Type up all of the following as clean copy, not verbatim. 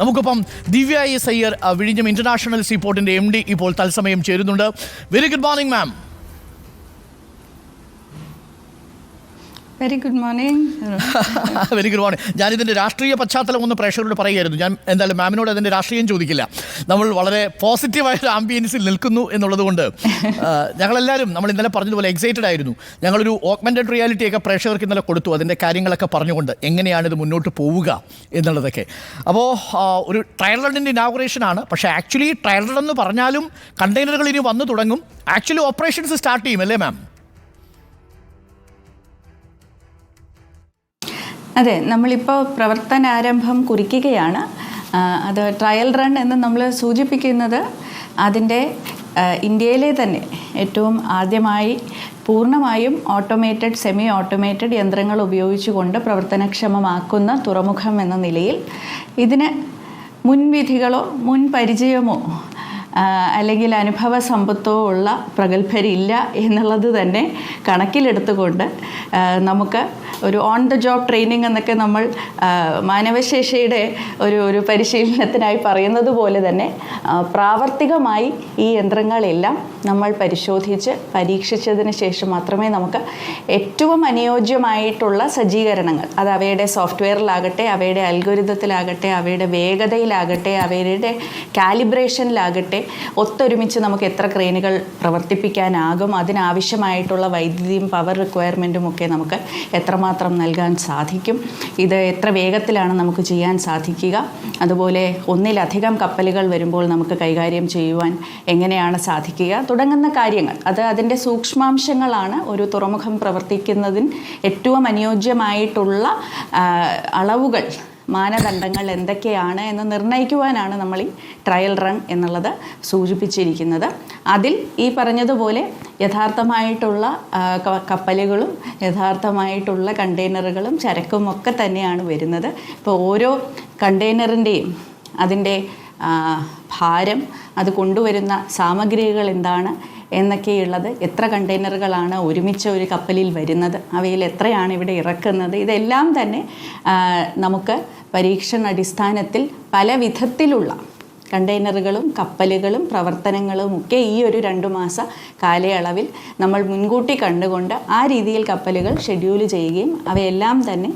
നമുക്കിപ്പം ദിവ്യ എസ് അയ്യർ വിഴിഞ്ഞം international സീപോർട്ടിന്റെ MD ഇപ്പോൾ തത്സമയം ചേരുന്നുണ്ട്. Very good morning ma'am. Very good morning. Very good morning. ഞാനിതിൻ്റെ രാഷ്ട്രീയ പശ്ചാത്തലം ഒന്ന് പ്രേക്ഷകരോട് പറയുകയായിരുന്നു. ഞാൻ എന്തായാലും മാമിനോട് അതിൻ്റെ രാഷ്ട്രീയം ചോദിക്കില്ല. നമ്മൾ വളരെ പോസിറ്റീവായൊരു ആംബിയൻസിൽ നിൽക്കുന്നു എന്നുള്ളത് കൊണ്ട് ഞങ്ങളെല്ലാവരും നമ്മൾ ഇന്നലെ പറഞ്ഞതുപോലെ എക്സൈറ്റഡ് ആയിരുന്നു. ഞങ്ങളൊരു ഓഗ്മെൻറ്റഡ് റിയാലിറ്റി ഒക്കെ പ്രേക്ഷകർക്ക് ഇന്നലെ കൊടുത്തു, അതിൻ്റെ കാര്യങ്ങളൊക്കെ പറഞ്ഞുകൊണ്ട് എങ്ങനെയാണിത് മുന്നോട്ട് പോവുക എന്നുള്ളതൊക്കെ. അപ്പോൾ ഒരു ട്രയൽ റണ്ണിൻ്റെ ഇനാഗുറേഷനാണ്. പക്ഷേ ആക്ച്വലി ട്രയൽ റൺ എന്ന് പറഞ്ഞാലും കണ്ടെയ്നറുകൾ ഇനി വന്നു തുടങ്ങും. ആക്ച്വലി ഓപ്പറേഷൻസ് സ്റ്റാർട്ട് ചെയ്യും അല്ലേ മാം? അതെ, നമ്മളിപ്പോൾ പ്രവർത്തനാരംഭം കുറിക്കുകയാണ്. അത് ട്രയൽ റൺ എന്ന് നമ്മൾ സൂചിപ്പിക്കുന്നത് അതിൻ്റെ ഇന്ത്യയിലെ തന്നെ ഏറ്റവും ആദ്യമായി പൂർണ്ണമായും ഓട്ടോമേറ്റഡ് സെമി ഓട്ടോമേറ്റഡ് യന്ത്രങ്ങൾ ഉപയോഗിച്ചുകൊണ്ട് പ്രവർത്തനക്ഷമമാക്കുന്ന തുറമുഖം എന്ന നിലയിൽ ഇതിന് മുൻവിധികളോ മുൻ പരിചയമോ അല്ലെങ്കിൽ അനുഭവ സമ്പത്തോ ഉള്ള പ്രഗത്ഭരില്ല എന്നുള്ളത് തന്നെ കണക്കിലെടുത്തുകൊണ്ട് നമുക്ക് ഒരു ഓൺ ദ ജോബ് ട്രെയിനിങ് എന്നൊക്കെ നമ്മൾ മാനവശേഷിയുടെ ഒരു പരിശീലനത്തിനായി പറയുന്നത് പോലെ തന്നെ പ്രാവർത്തികമായി ഈ യന്ത്രങ്ങളെല്ലാം നമ്മൾ പരിശോധിച്ച് പരീക്ഷിച്ചതിന് ശേഷം മാത്രമേ നമുക്ക് ഏറ്റവും അനുയോജ്യമായിട്ടുള്ള സജ്ജീകരണങ്ങൾ, അത് അവയുടെ സോഫ്റ്റ്വെയറിലാകട്ടെ, അവയുടെ അൽഗോരിതത്തിലാകട്ടെ, അവയുടെ വേഗതയിലാകട്ടെ, അവയുടെ കാലിബ്രേഷനിലാകട്ടെ, ഒത്തൊരുമിച്ച് നമുക്ക് എത്ര ക്രെയിനുകൾ പ്രവർത്തിപ്പിക്കാനാകും, അതിനാവശ്യമായിട്ടുള്ള വൈദ്യുതിയും പവർ റിക്വയർമെൻറ്റും ഒക്കെ നമുക്ക് എത്രമാത്രം നൽകാൻ സാധിക്കും, ഇത് എത്ര വേഗത്തിലാണ് നമുക്ക് ചെയ്യാൻ സാധിക്കുക, അതുപോലെ ഒന്നിലധികം കപ്പലുകൾ വരുമ്പോൾ നമുക്ക് കൈകാര്യം ചെയ്യുവാൻ എങ്ങനെയാണ് സാധിക്കുക തുടങ്ങുന്ന കാര്യങ്ങൾ, അത് അതിൻ്റെ സൂക്ഷ്മാംശങ്ങളാണ് ഒരു തുറമുഖം പ്രവർത്തിക്കുന്നതിന് ഏറ്റവും അനുയോജ്യമായിട്ടുള്ള അളവുകൾ, മാനദണ്ഡങ്ങൾ എന്തൊക്കെയാണ് എന്ന് നിർണ്ണയിക്കുവാനാണ് നമ്മൾ ഈ ട്രയൽ റൺ എന്നുള്ളത് സൂചിപ്പിച്ചിരിക്കുന്നത്. അതിൽ ഈ പറഞ്ഞതുപോലെ യഥാർത്ഥമായിട്ടുള്ള കപ്പലുകളും യഥാർത്ഥമായിട്ടുള്ള കണ്ടെയ്നറുകളും ചരക്കും ഒക്കെ തന്നെയാണ് വരുന്നത്. ഇപ്പോൾ ഓരോ കണ്ടെയ്നറിൻ്റെയും അതിൻ്റെ ഭാരം, അത് കൊണ്ടുവരുന്ന സാമഗ്രികൾ എന്താണ് എന്നൊക്കെയുള്ളത്, എത്ര കണ്ടെയ്നറുകളാണ് ഒരുമിച്ച് ഒരു കപ്പലിൽ വരുന്നത്, അവയിൽ എത്രയാണ് ഇവിടെ ഇറക്കുന്നത്, ഇതെല്ലാം തന്നെ നമുക്ക് പരീക്ഷണ അടിസ്ഥാനത്തിൽ പല വിധത്തിലുള്ള കണ്ടെയ്നറുകളും കപ്പലുകളും പ്രവർത്തനങ്ങളും ഒക്കെ ഈ ഒരു 2 മാസ കാലയളവിൽ നമ്മൾ മുൻകൂട്ടി കണ്ടുകൊണ്ട് ആ രീതിയിൽ കപ്പലുകൾ ഷെഡ്യൂൾ ചെയ്യുകയും അവയെല്ലാം തന്നെ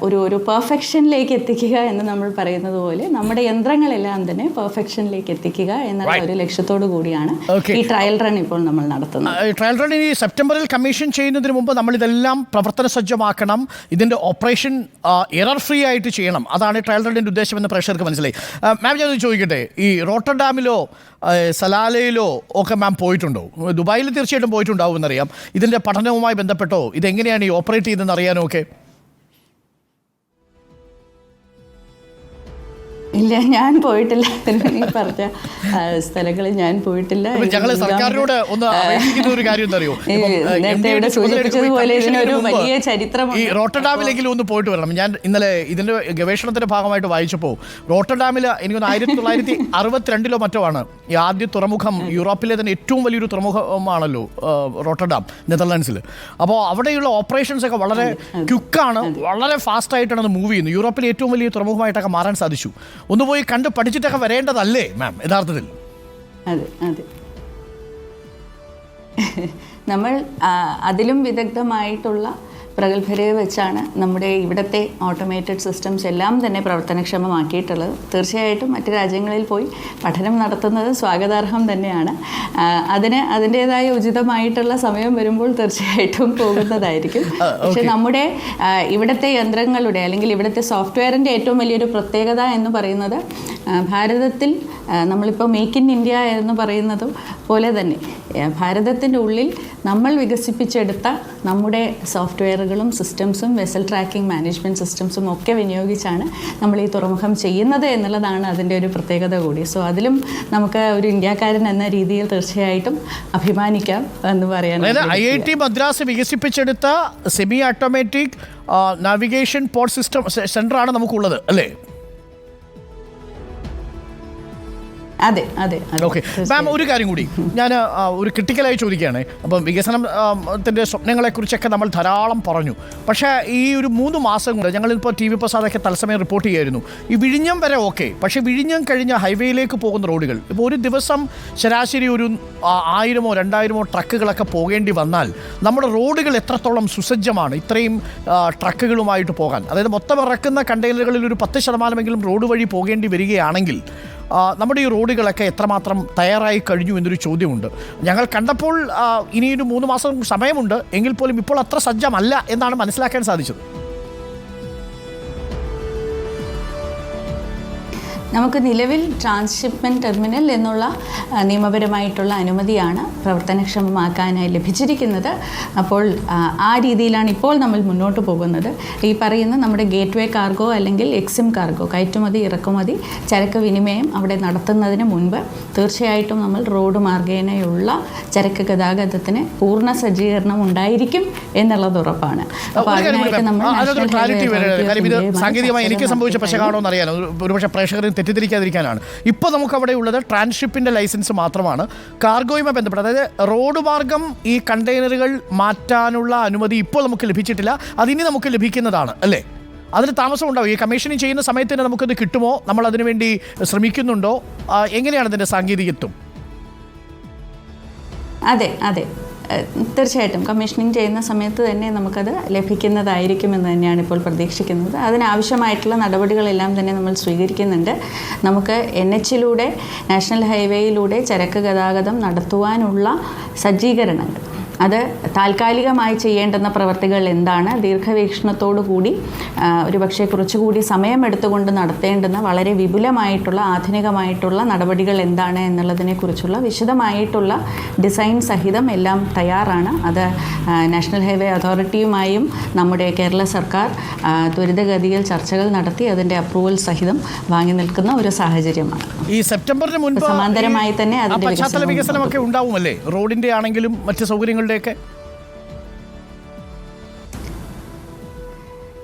ഒരു പെർഫെക്ഷനിലേക്ക് എത്തിക്കുക എന്ന് നമ്മൾ പറയുന്നത് പോലെ നമ്മുടെ യന്ത്രങ്ങളെല്ലാം തന്നെ പെർഫെക്ഷനിലേക്ക് എത്തിക്കുക എന്നുള്ള ഒരു ലക്ഷ്യത്തോടു കൂടിയാണ് ഈ ട്രയൽ റൺ ഇപ്പോൾ നമ്മൾ നടത്തുന്നത്. ട്രയൽ റൺ ഇനി സെപ്റ്റംബറിൽ കമ്മീഷൻ ചെയ്യുന്നതിന് മുമ്പ് നമ്മൾ ഇതെല്ലാം പ്രവർത്തന സജ്ജമാക്കണം, ഇതിൻ്റെ ഓപ്പറേഷൻ എറർ ഫ്രീ ആയിട്ട് ചെയ്യണം. അതാണ് ട്രയൽ റണ്ണിൻ്റെ ഉദ്ദേശമെന്ന് പ്രേക്ഷകർക്ക് മനസ്സിലായി. മാം, ഞാൻ ചോദിക്കട്ടെ, ഈ റോട്ടർഡാമിലോ സലാലയിലോ ഒക്കെ മാം പോയിട്ടുണ്ടോ? ദുബായിൽ തീർച്ചയായിട്ടും പോയിട്ടുണ്ടാവും എന്നറിയാം. ഇതിൻ്റെ പഠനവുമായി ബന്ധപ്പെട്ടോ ഇതെങ്ങനെയാണ് ഈ ഓപ്പറേറ്റ് ചെയ്തതെന്ന് അറിയാനോ ഒക്കെ? ഇല്ല, ഞാൻ പോയിട്ടില്ല. ഈ പറഞ്ഞ സ്ഥലങ്ങളിൽ ഞാൻ പോയിട്ടില്ല. ഞങ്ങൾ സർക്കാരിനോട് ഒന്ന് അപേക്ഷിക്കുന്ന ഒരു കാര്യം എന്തറിയോ, സൂചിപ്പിച്ചതുപോലെ ഇതിനൊരു വലിയ ചരിത്രം. ഈ റോട്ടർഡാമിലെങ്കിലും ഒന്ന് പോയിട്ട് വരണം. ഞാൻ ഇന്നലെ ഇതിൻ്റെ ഗവേഷണത്തിൻ്റെ ഭാഗമായിട്ട് വായിച്ചപ്പോൾ റോട്ടർഡാമിൽ എനിക്കൊന്ന് 1962 മറ്റോ ആണ് ഈ ആദ്യ തുറമുഖം. യൂറോപ്പിലെ തന്നെ ഏറ്റവും വലിയൊരു തുറമുഖമാണല്ലോ റോട്ടർഡാം, നെതർലാൻഡ്സിൽ. അപ്പോൾ അവിടെയുള്ള ഓപ്പറേഷൻസ് ഒക്കെ വളരെ ക്വിക്കാണ്, വളരെ ഫാസ്റ്റായിട്ടാണ് അത് മൂവ് ചെയ്യുന്നത്. യൂറോപ്പിലെ ഏറ്റവും വലിയ തുറമുഖമായിട്ടൊക്കെ മാറാൻ സാധിച്ചു. ഒന്ന് പോയി കണ്ട് പഠിച്ചിട്ടൊക്കെ വരേണ്ടതല്ലേ മാം യഥാർത്ഥത്തിൽ? അതെ അതെ, നമ്മൾ അതിലും വിദഗ്ധമായിട്ടുള്ള പ്രഗത്ഭരെ വെച്ചാണ് നമ്മുടെ ഇവിടുത്തെ ഓട്ടോമേറ്റഡ് സിസ്റ്റംസ് എല്ലാം തന്നെ പ്രവർത്തനക്ഷമമാക്കിയിട്ടുള്ളത്. തീർച്ചയായിട്ടും മറ്റ് രാജ്യങ്ങളിൽ പോയി പഠനം നടത്തുന്നത് സ്വാഗതാർഹം തന്നെയാണ്. അതിൻ്റേതായ ഉചിതമായിട്ടുള്ള സമയം വരുമ്പോൾ തീർച്ചയായിട്ടും പോകുന്നതായിരിക്കും. പക്ഷെ നമ്മുടെ ഇവിടുത്തെ യന്ത്രങ്ങളുടെ അല്ലെങ്കിൽ ഇവിടുത്തെ സോഫ്റ്റ്വെയറിൻ്റെ ഏറ്റവും വലിയൊരു പ്രത്യേകത എന്ന് പറയുന്നത് ഭാരതത്തിൽ നമ്മളിപ്പോൾ മേക്ക് ഇൻ ഇന്ത്യ എന്ന് പറയുന്നത് പോലെ തന്നെ ഭാരതത്തിൻ്റെ ഉള്ളിൽ നമ്മൾ വികസിപ്പിച്ചെടുത്ത നമ്മുടെ സോഫ്റ്റ്വെയറുകളും സിസ്റ്റംസും വെസൽ ട്രാക്കിംഗ് മാനേജ്മെൻറ്റ് സിസ്റ്റംസും ഒക്കെ വിനിയോഗിച്ചാണ് നമ്മൾ ഈ തുറമുഖം ചെയ്യുന്നത് എന്നുള്ളതാണ് അതിൻ്റെ ഒരു പ്രത്യേകത കൂടി. സോ അതിലും നമുക്ക് ഒരു ഇന്ത്യക്കാരൻ എന്ന രീതിയിൽ തീർച്ചയായിട്ടും അഭിമാനിക്കാം എന്ന് പറയാൻ. IIT മദ്രാസ് വികസിപ്പിച്ചെടുത്ത semi automatic navigation port system സെൻ്ററാണ് നമുക്കുള്ളത് അല്ലേ? അതെ അതെ ഓക്കെ മാം, ഒരു കാര്യം കൂടി ഞാൻ ഒരു ക്രിട്ടിക്കലായി ചോദിക്കുകയാണ്. അപ്പം വികസനത്തിൻ്റെ സ്വപ്നങ്ങളെക്കുറിച്ചൊക്കെ നമ്മൾ ധാരാളം പറഞ്ഞു. പക്ഷേ ഈ ഒരു 3 മാസം കൊണ്ട് ഞങ്ങളിപ്പോൾ TV പ്രസാദൊക്കെ തത്സമയം റിപ്പോർട്ട് ചെയ്യായിരുന്നു, ഈ വിഴിഞ്ഞം വരെ ഓക്കെ, പക്ഷേ വിഴിഞ്ഞം കഴിഞ്ഞ ഹൈവേയിലേക്ക് പോകുന്ന റോഡുകൾ ഇപ്പോൾ ഒരു ദിവസം ശരാശരി ഒരു 1000-ഓ 2000-ഓ ട്രക്കുകളൊക്കെ പോകേണ്ടി വന്നാൽ നമ്മുടെ റോഡുകൾ എത്രത്തോളം സുസജ്ജമാണ് ഇത്രയും ട്രക്കുകളുമായിട്ട് പോകാൻ? അതായത് മൊത്തം ഇറക്കുന്ന കണ്ടെയ്നറുകളിൽ ഒരു 10% റോഡ് വഴി പോകേണ്ടി വരികയാണെങ്കിൽ നമ്മുടെ ഈ റോഡുകളൊക്കെ എത്രമാത്രം തയ്യാറായി കഴിഞ്ഞു എന്നൊരു ചോദ്യമുണ്ട്. ഞങ്ങൾ കണ്ടപ്പോൾ ഇനിയൊരു 3 മാസം സമയമുണ്ട് എങ്കിൽ പോലും ഇപ്പോൾ അത്ര സജ്ജമല്ല എന്നാണ് മനസ്സിലാക്കാൻ സാധിച്ചത്. നമുക്ക് നിലവിൽ ട്രാൻസ്ഷിപ്മെൻറ്റ് ടെർമിനൽ എന്നുള്ള നിയമപരമായിട്ടുള്ള അനുമതിയാണ് പ്രവർത്തനക്ഷമമാക്കാനായി ലഭിച്ചിരിക്കുന്നത്. അപ്പോൾ ആ രീതിയിലാണ് ഇപ്പോൾ നമ്മൾ മുന്നോട്ട് പോകുന്നത്. ഈ പറയുന്ന നമ്മുടെ ഗേറ്റ് വേ കാർഗോ അല്ലെങ്കിൽ എക്സിം കാർഗോ, കയറ്റുമതി ഇറക്കുമതി ചരക്ക് വിനിമയം അവിടെ നടത്തുന്നതിന് മുൻപ് തീർച്ചയായിട്ടും നമ്മൾ റോഡ് മാർഗേനയുള്ള ചരക്ക് ഗതാഗതത്തിന് പൂർണ്ണ സജ്ജീകരണം ഉണ്ടായിരിക്കും എന്നുള്ളത് ഉറപ്പാണ്. അപ്പോൾ അതിനായിട്ട് നമ്മൾ സാങ്കേതികമായി എനിക്ക് സംഭവിച്ച പ്രശ്നമാണോ എന്നറിയാനോ, ഒരുപക്ഷെ പ്രേക്ഷകർ തെറ്റിദ്ധരിക്കാതിരിക്കാനാണ്. ഇപ്പോൾ നമുക്ക് അവിടെ ഉള്ളത് ട്രാൻസ്ഷിപ്പിൻ്റെ ലൈസൻസ് മാത്രമാണ്. കാർഗോയുമായി ബന്ധപ്പെട്ട്, അതായത് റോഡ് മാർഗം ഈ കണ്ടെയ്നറുകൾ മാറ്റാനുള്ള അനുമതി ഇപ്പോൾ നമുക്ക് ലഭിച്ചിട്ടില്ല. അതിനി നമുക്ക് ലഭിക്കുന്നതാണ് അല്ലേ? അതിന് താമസം ഉണ്ടാവും. ഈ കമ്മീഷനിങ് ചെയ്യുന്ന സമയത്ത് തന്നെ നമുക്കത് കിട്ടുമോ? നമ്മൾ അതിനു വേണ്ടി ശ്രമിക്കുന്നുണ്ടോ? എങ്ങനെയാണ് ഇതിൻ്റെ സാങ്കേതികത്വം? അതെ അതെ തീർച്ചയായിട്ടും കമ്മീഷനിങ് ചെയ്യുന്ന സമയത്ത് തന്നെ നമുക്കത് ലഭിക്കുന്നതായിരിക്കുമെന്ന് തന്നെയാണ് ഇപ്പോൾ പ്രതീക്ഷിക്കുന്നത്. അതിനാവശ്യമായിട്ടുള്ള നടപടികളെല്ലാം തന്നെ നമ്മൾ സ്വീകരിക്കുന്നുണ്ട്. നമുക്ക് NH-ലൂടെ, നാഷണൽ ഹൈവേയിലൂടെ ചരക്ക് ഗതാഗതം നടത്തുവാനുള്ള സജ്ജീകരണങ്ങൾ, അത് താൽക്കാലികമായി ചെയ്യേണ്ടുന്ന പ്രവർത്തികൾ എന്താണ്, ദീർഘവീക്ഷണത്തോടു കൂടി ഒരുപക്ഷെ കുറച്ചുകൂടി സമയമെടുത്തുകൊണ്ട് നടത്തേണ്ടുന്ന വളരെ വിപുലമായിട്ടുള്ള ആധുനികമായിട്ടുള്ള നടപടികൾ എന്താണ് എന്നുള്ളതിനെക്കുറിച്ചുള്ള വിശദമായിട്ടുള്ള ഡിസൈൻ സഹിതം എല്ലാം തയ്യാറാണ്. അത് നാഷണൽ ഹൈവേ അതോറിറ്റിയുമായും നമ്മുടെ കേരള സർക്കാർ ത്വരിതഗതിയിൽ ചർച്ചകൾ നടത്തി അതിൻ്റെ അപ്രൂവൽ സഹിതം വാങ്ങി നിൽക്കുന്ന ഒരു സാഹചര്യമാണ്. ഈ സെപ്റ്റംബറിന് മുൻപ് സമാന്തരമായി തന്നെ അതിന്റെ വികസനമൊക്കെ ഉണ്ടാവുമല്ലേ, റോഡിന്റെ ആണെങ്കിലും മറ്റ് സൗകര്യങ്ങളുടെയൊക്കെ?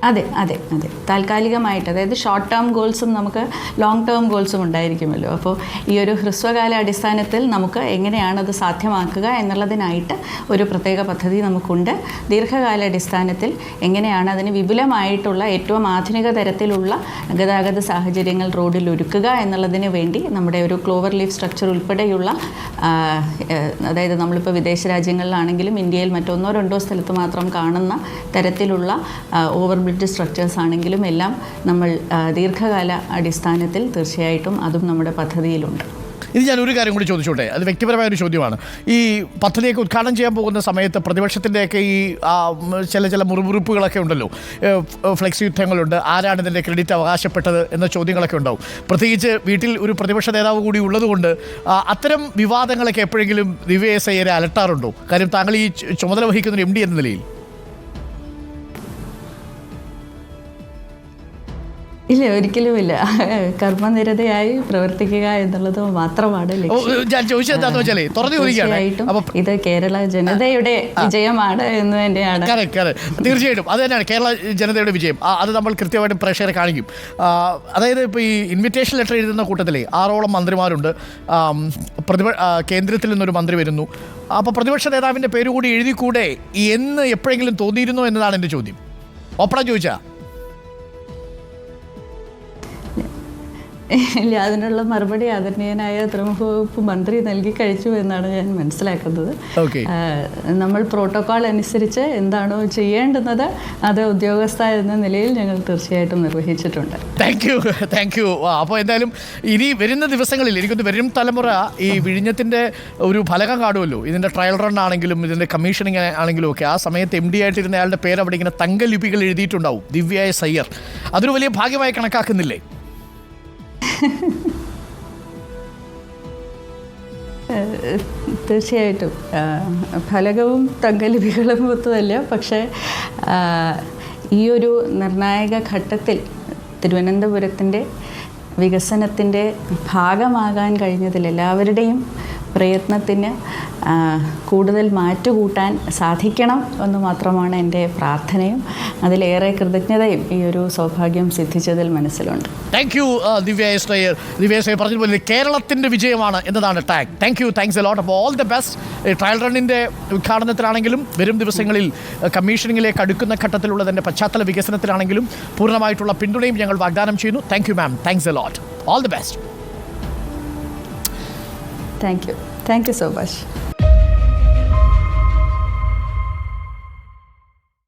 അതെ അതെ അതെ താൽക്കാലികമായിട്ട്, അതായത് ഷോർട്ട് ടേം ഗോൾസും നമുക്ക് ലോങ് ടേം ഗോൾസും ഉണ്ടായിരിക്കുമല്ലോ. അപ്പോൾ ഈ ഒരു ഹ്രസ്വകാല അടിസ്ഥാനത്തിൽ നമുക്ക് എങ്ങനെയാണ് അത് സാധ്യമാക്കുക എന്നുള്ളതിനായിട്ട് ഒരു പ്രത്യേക പദ്ധതി നമുക്കുണ്ട്. ദീർഘകാല അടിസ്ഥാനത്തിൽ എങ്ങനെയാണ് അതിന് വിപുലമായിട്ടുള്ള ഏറ്റവും ആധുനിക തരത്തിലുള്ള ഗതാഗത സാഹചര്യങ്ങൾ റോഡിൽ ഒരുക്കുക എന്നുള്ളതിന് വേണ്ടി നമ്മുടെ ഒരു ക്ലോവർ ലീഫ് സ്ട്രക്ചർ ഉൾപ്പെടെയുള്ള, അതായത് നമ്മളിപ്പോൾ വിദേശ രാജ്യങ്ങളിലാണെങ്കിലും ഇന്ത്യയിൽ മറ്റൊന്നോ രണ്ടോ സ്ഥലത്ത് മാത്രം കാണുന്ന തരത്തിലുള്ള ഓവർ ബ്രിഡ്ജ് സ്ട്രക്ചേഴ്സ് ആണെങ്കിലും എല്ലാം നമ്മൾ ദീർഘകാല അടിസ്ഥാനത്തിൽ തീർച്ചയായിട്ടും അതും നമ്മുടെ പദ്ധതിയിലുണ്ട്. ഇത് ഞാൻ ഒരു കാര്യം കൂടി ചോദിച്ചോട്ടെ, അത് വ്യക്തിപരമായ ഒരു ചോദ്യമാണ്. ഈ പദ്ധതിയൊക്കെ ഉദ്ഘാടനം ചെയ്യാൻ പോകുന്ന സമയത്ത് പ്രതിപക്ഷത്തിൻ്റെയൊക്കെ ഈ ചില മുറിവുറുപ്പുകളൊക്കെ ഉണ്ടല്ലോ, ഫ്ലെക്സ് യുദ്ധങ്ങളുണ്ട്, ആരാണ് ഇതിൻ്റെ ക്രെഡിറ്റ് അവകാശപ്പെട്ടത് എന്ന ചോദ്യങ്ങളൊക്കെ ഉണ്ടാവും. പ്രത്യേകിച്ച് വീട്ടിൽ ഒരു പ്രതിപക്ഷ നേതാവ് കൂടി ഉള്ളതുകൊണ്ട് അത്തരം വിവാദങ്ങളൊക്കെ എപ്പോഴെങ്കിലും ദിവ്യ എസ് അയ്യരെ അലട്ടാറുണ്ടോ? കാര്യം താങ്കൾ ഈ ചുമതല വഹിക്കുന്ന ഒരു MD എന്ന നിലയിൽ. ഇല്ല, ഒരിക്കലുമില്ല. കർമ്മനിരതയായി പ്രവർത്തിക്കുക എന്നുള്ളത് മാത്രമാണ് തീർച്ചയായിട്ടും ഇത് കേരള ജനതയുടെ വിജയമാണ് എന്ന് തന്നെയാണ്. തീർച്ചയായിട്ടും അത് തന്നെയാണ് കേരള ജനതയുടെ വിജയം. അത് നമ്മൾ കൃത്യമായിട്ട് പ്രേക്ഷകരെ കാണിക്കും. അതായത് ഇപ്പോൾ ഈ ഇൻവിറ്റേഷൻ ലെറ്റർ എഴുതുന്ന കൂട്ടത്തിലെ 6ഓളം മന്ത്രിമാരുണ്ട്. കേന്ദ്രത്തിൽ നിന്നൊരു മന്ത്രി വരുന്നു. അപ്പോൾ പ്രതിപക്ഷ നേതാവിൻ്റെ പേര് കൂടി എഴുതിക്കൂടെ എന്ന് എപ്പോഴെങ്കിലും തോന്നിയിരുന്നോ എന്നതാണ് എൻ്റെ ചോദ്യം. ഓപ്പണ ചോദിച്ചാൽ ഇല്ല, അതിനുള്ള മറുപടി ആദരണീയനായ തുറമുഖ വകുപ്പ് മന്ത്രി നൽകി കഴിച്ചു എന്നാണ് ഞാൻ മനസ്സിലാക്കുന്നത്. നമ്മൾ പ്രോട്ടോകോൾ അനുസരിച്ച് എന്താണോ ചെയ്യേണ്ടുന്നത് അത് ഉദ്യോഗസ്ഥ എന്ന നിലയിൽ ഞങ്ങൾ തീർച്ചയായിട്ടും നിർവഹിച്ചിട്ടുണ്ട്. Thank you. അപ്പോൾ എന്തായാലും ഇനി വരുന്ന ദിവസങ്ങളിൽ എനിക്കൊന്ന് വരും തലമുറ ഈ വിഴിഞ്ഞത്തിൻ്റെ ഒരു ഫലകം കാണുമല്ലോ, ഇതിൻ്റെ ട്രയൽ റൺ ആണെങ്കിലും ഇതിൻ്റെ കമ്മീഷനിങ് ആണെങ്കിലും ഒക്കെ. ആ സമയത്ത് MD ആയിട്ടിരുന്ന അയാളുടെ പേര് അവിടെ ഇങ്ങനെ തങ്കലിപികൾ എഴുതിയിട്ടുണ്ടാവും, ദിവ്യ എസ് അയ്യർ. അതൊരു വലിയ ഭാഗ്യമായി കണക്കാക്കുന്നില്ലേ? തീർച്ചയായിട്ടും ഫലകവും തങ്കലിപികളും ഒത്തുമല്ല. പക്ഷേ ഈ ഒരു നിർണായക ഘട്ടത്തിൽ തിരുവനന്തപുരത്തിൻ്റെ വികസനത്തിൻ്റെ ഭാഗമാകാൻ കഴിഞ്ഞതിൽ എല്ലാവരുടെയും പ്രയത്നത്തിന് കൂടുതൽ മാറ്റുകൂട്ടാൻ സാധിക്കണം എന്ന് മാത്രമാണ് എൻ്റെ പ്രാർത്ഥനയും. അതിലേറെ കൃതജ്ഞതയും ഈ ഒരു സൗഭാഗ്യം സിദ്ധിച്ചതിൽ മനസ്സിലുണ്ട്. Thank you Divya S Iyer. Divya S Iyer പറഞ്ഞതുപോലെ കേരളത്തിൻ്റെ വിജയമാണ് എന്നതാണ് tag. Thank you, thanks a lot. അപ്പോൾ ഓൾ ദ ബെസ്റ്റ്. ട്രയൽ റണ്ണിൻ്റെ ഉദ്ഘാടനത്തിലാണെങ്കിലും വരും ദിവസങ്ങളിൽ കമ്മീഷനിങ്ങിലേക്ക് അടുക്കുന്ന ഘട്ടത്തിലുള്ളതിൻ്റെ പശ്ചാത്തല വികസനത്തിലാണെങ്കിലും പൂർണ്ണമായിട്ടുള്ള പിന്തുണയും ഞങ്ങൾ വാഗ്ദാനം ചെയ്യുന്നു. Thank you ma'am, thanks a lot. All the best. Thank you so much.